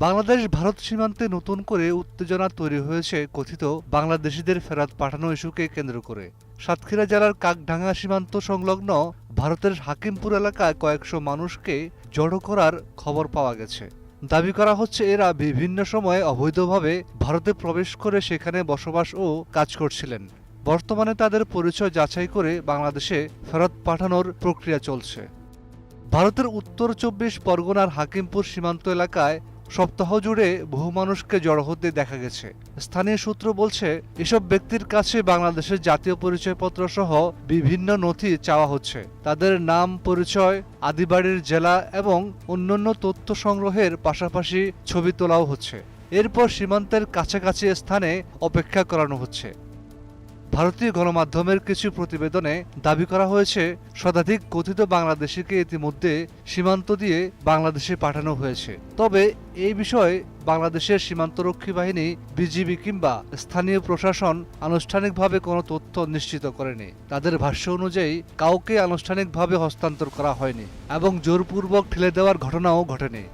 বাংলাদেশ ভারত সীমান্তে নতুন করে উত্তেজনা তৈরি হয়েছে কথিত বাংলাদেশিদের ফেরত পাঠানো ইস্যুকে কেন্দ্র করে। সাতক্ষীরা জেলার কাকডাঙ্গা সীমান্ত সংলগ্ন ভারতের হাকিমপুর এলাকায় কয়েকশো মানুষকে জড়ো করার খবর পাওয়া গেছে। দাবি করা হচ্ছে এরা বিভিন্ন সময়ে অবৈধভাবে ভারতে প্রবেশ করে সেখানে বসবাস ও কাজ করছিলেন। বর্তমানে তাদের পরিচয় যাচাই করে বাংলাদেশে ফেরত পাঠানোর প্রক্রিয়া চলছে। ভারতের উত্তর ২৪ পরগনার হাকিমপুর সীমান্ত এলাকায় সপ্তাহ জুড়ে বহু মানুষকে জড়ো হতে দেখা গেছে। স্থানীয় সূত্র বলছে, এসব ব্যক্তির কাছে বাংলাদেশের জাতীয় পরিচয়পত্র সহ বিভিন্ন নথি চাওয়া হচ্ছে। তাদের নাম, পরিচয়, আদিবাড়ির জেলা এবং অন্যান্য তথ্য সংগ্রহের পাশাপাশি ছবি তোলাও হচ্ছে। এরপর সীমান্তের কাছাকাছি স্থানে অপেক্ষা করানো হচ্ছে। ভারতীয় গণমাধ্যমের কিছু প্রতিবেদনে দাবি করা হয়েছে, শতাধিক কথিত বাংলাদেশিকে ইতিমধ্যে সীমান্ত দিয়ে বাংলাদেশে পাঠানো হয়েছে। তবে এই বিষয়ে বাংলাদেশের সীমান্তরক্ষী বাহিনী, বিজিবি কিংবা স্থানীয় প্রশাসন আনুষ্ঠানিকভাবে কোনো তথ্য নিশ্চিত করেনি। তাদের ভাষ্য অনুযায়ী কাউকে আনুষ্ঠানিকভাবে হস্তান্তর করা হয়নি এবং জোরপূর্বক ঠেলে দেওয়ার ঘটনাও ঘটেনি।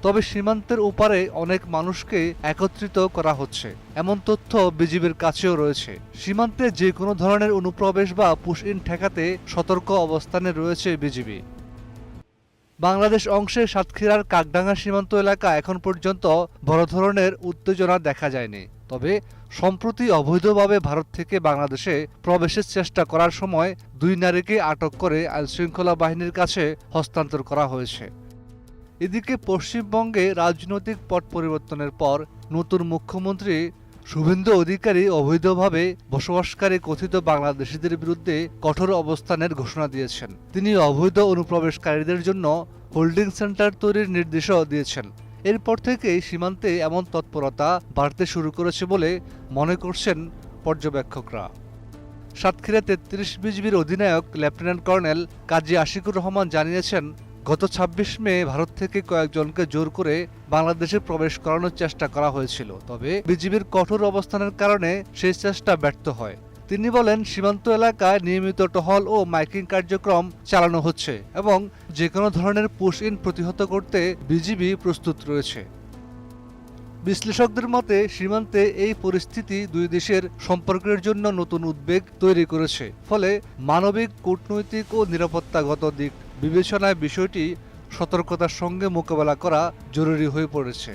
তবে সীমান্তের ওপারে অনেক মানুষকে একত্রিত করা হচ্ছে, এমন তথ্য বিজিবির কাছেও রয়েছে। সীমান্তে যে কোনো ধরনের অনুপ্রবেশ বা পুশ ইন ঠেকাতে সতর্ক অবস্থানে রয়েছে বিজিবি। বাংলাদেশ অংশে সাতক্ষীরার কাকডাঙ্গা সীমান্ত এলাকা এখন পর্যন্ত বড় ধরনের উত্তেজনা দেখা যায়নি। তবে সম্প্রতি অবৈধভাবে ভারত থেকে বাংলাদেশে প্রবেশের চেষ্টা করার সময় 2 নারীকে আটক করে আইনশৃঙ্খলা বাহিনীর কাছে হস্তান্তর করা হয়েছে। এদিকে পশ্চিমবঙ্গে রাজনৈতিক পট পরিবর্তনের পর নতুন মুখ্যমন্ত্রী শুভেন্দু অধিকারী অবৈধভাবে বসবাসকারী কথিত বাংলাদেশিদের বিরুদ্ধে কঠোর অবস্থানের ঘোষণা দিয়েছেন। তিনি অবৈধ অনুপ্রবেশকারীদের জন্য হোল্ডিং সেন্টার তৈরির নির্দেশও দিয়েছেন। এরপর থেকেই সীমান্তে এমন তৎপরতা বাড়তে শুরু করেছে বলে মনে করছেন পর্যবেক্ষকরা। সাতক্ষীরা ৩৩ বিজিবির অধিনায়ক লেফটেন্যান্ট কর্নেল কাজী আশিকুর রহমান জানিয়েছেন, গত ২৬ মে ভারত থেকে কয়েকজনকে জোর করে বাংলাদেশে প্রবেশ করানোর চেষ্টা করা হয়েছিল। তবে বিজিবির কঠোর অবস্থানের কারণে সেই চেষ্টা ব্যর্থ হয়। তিনি বলেন, সীমান্ত এলাকায় নিয়মিত টহল ও মাইকিং কার্যক্রম চালানো হচ্ছে এবং যে কোনো ধরনের পুশ ইন প্রতিহত করতে বিজিবি প্রস্তুত রয়েছে। বিশ্লেষকদের মতে, সীমান্তে এই পরিস্থিতি দুই দেশের সম্পর্কের জন্য নতুন উদ্বেগ তৈরি করেছে। ফলে মানবিক, কূটনৈতিক ও নিরাপত্তাগত দিক বিবেচনায় বিষয়টি সতর্কতার সঙ্গে মোকাবেলা করা জরুরি হয়ে পড়েছে।